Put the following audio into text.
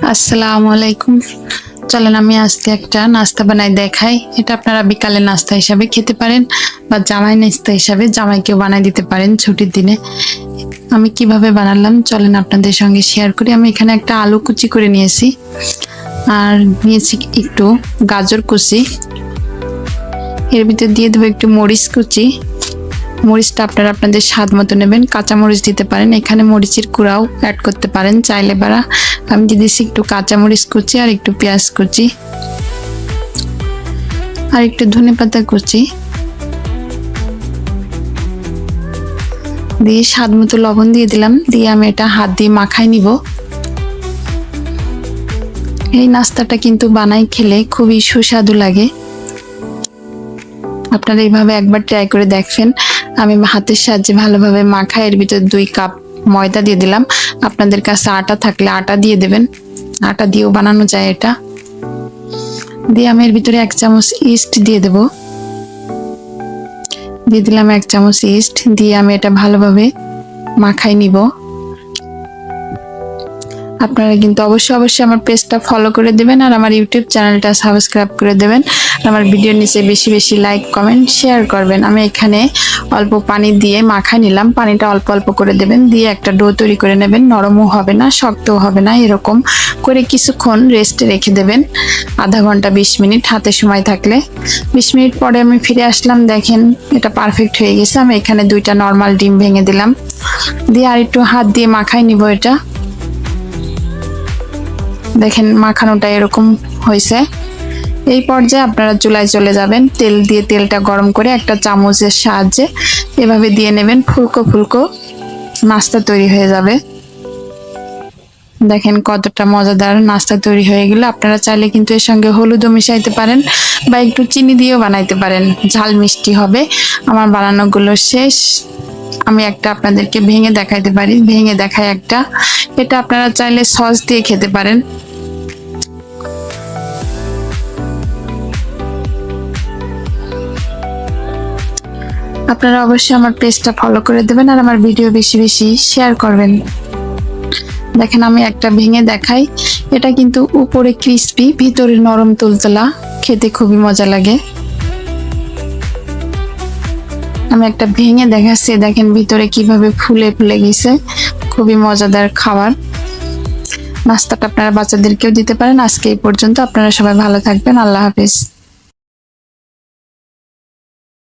আসসালামু আলাইকুম। চলেন আমি আজকে একটা নাস্তা বানাই দেখাই। এটা আপনারা বিকালে নাস্তা হিসাবে খেতে পারেন বা জামাই নাস্তা হিসাবে জামাইকেও বানাই দিতে পারেন ছুটির দিনে। আমি কিভাবে বানালাম চলেন আপনাদের সঙ্গে শেয়ার করি। আমি এখানে একটা আলু কুচি করে নিয়েছি আর নিয়েছি একটু গাজর কুচি। এর ভিতরে দিয়ে দেবো একটু মরিচ কুচি। মরিচটা আপনারা আপনাদের স্বাদ মতো নেবেন, কাঁচা মরিচ দিতে পারেন, এখানে মরিচের গুঁড়াও অ্যাড করতে পারেন চাইলে বাড়া। আমি দিয়ে দিচ্ছি একটু কাঁচা মরিচ কুচি আর একটু পেঁয়াজ কুচি আর একটু ধনেপাতা কুচি দিয়ে স্বাদ মতো লবণ দিয়ে দিলাম। দিয়ে আমি এটা হাত দিয়ে মাখাই নিব। এই নাস্তাটা কিন্তু বানাই খেলে খুবই সুস্বাদু লাগে। আপনারা এইভাবে একবার ট্রাই করে দেখবেন। আমি হাতের সাহায্যে ভালোভাবে মাখাই। এর ভিতর 2 কাপ ময়দা দিয়ে দিলাম। আপনাদের কাছে আটা থাকলে আটা দিয়ে দেবেন, আটা দিয়েও বানানো যায় এটা। দিয়ে আমি এর ভিতরে 1 চামচ ইস্ট দিয়ে দেব। দিয়ে দিলাম 1 চামচ ইস্ট। দিয়ে আমি এটা ভালোভাবে মাখাই নিব। আপনারা কিন্তু অবশ্যই আমার পেজটা ফলো করে দেবেন আর আমার ইউটিউব চ্যানেলটা সাবস্ক্রাইব করে দেবেন। আমার ভিডিওর নিচে বেশি বেশি লাইক কমেন্ট শেয়ার করবেন। আমি এখানে অল্প পানি দিয়ে মাখাই নিলাম। পানিটা অল্প অল্প করে দেবেন। দিয়ে একটা ডো তৈরি করে নেবেন। নরমও হবে না শক্তও হবে না, এরকম করে কিছুক্ষণ রেস্টে রেখে দেবেন, আধা ঘন্টা 20 মিনিট হাতে সময় থাকলে। 20 মিনিট পরে আমি ফিরে আসলাম। দেখেন এটা পারফেক্ট হয়ে গেছে। আমি এখানে 2টা নর্মাল ডিম ভেঙে দিলাম। দিয়ে আর একটু হাত দিয়ে মাখাই নিব এটা। দেখেন মাখানোটা এরকম হয়েছে। এই পর্যায়ে আপনারা চুলায় চলে যাবেন। তেল দিয়ে তেলটা গরম করে একটা চামচের সাহায্যে এভাবে দিয়ে নেবেন। ফুলকো ফুলকো নাস্তা তৈরি হয়ে যাবে। দেখেন কতটা মজাদার নাস্তা তৈরি হয়ে গেল। আপনারা চাইলে কিন্তু এর সঙ্গে হলুদও মিশাইতে পারেন বা একটু চিনি দিয়েও বানাইতে পারেন, ঝাল মিষ্টি হবে। আমার বানানোগুলো শেষ। আমি একটা আপনাদেরকে ভেঙে দেখাইতে পারি। ভেঙে দেখাই একটা। এটা আপনারা চাইলে সস দিয়ে খেতে পারেন। আপনারা অবশ্যই আমার পেজটা ফলো করে দেবেন আর আমার ভিডিও বেশি বেশি শেয়ার করবেন। দেখেন আমি একটা ভেঙে দেখাই। এটা কিন্তু উপরে ক্রিস্পি, ভিতরে নরম তুলতুলা, খেতে খুবই মজা লাগে। আমি একটা ভেঙে দেখাচ্ছি। দেখেন ভিতরে কিভাবে ফুলে ফুলে গেছে। খুবই মজাদার খাবার। নাস্তাটা আপনারা বাচ্চাদেরকেও দিতে পারেন। আজকে এই পর্যন্ত। আপনারা সবাই ভালো থাকবেন। আল্লাহ হাফেজ।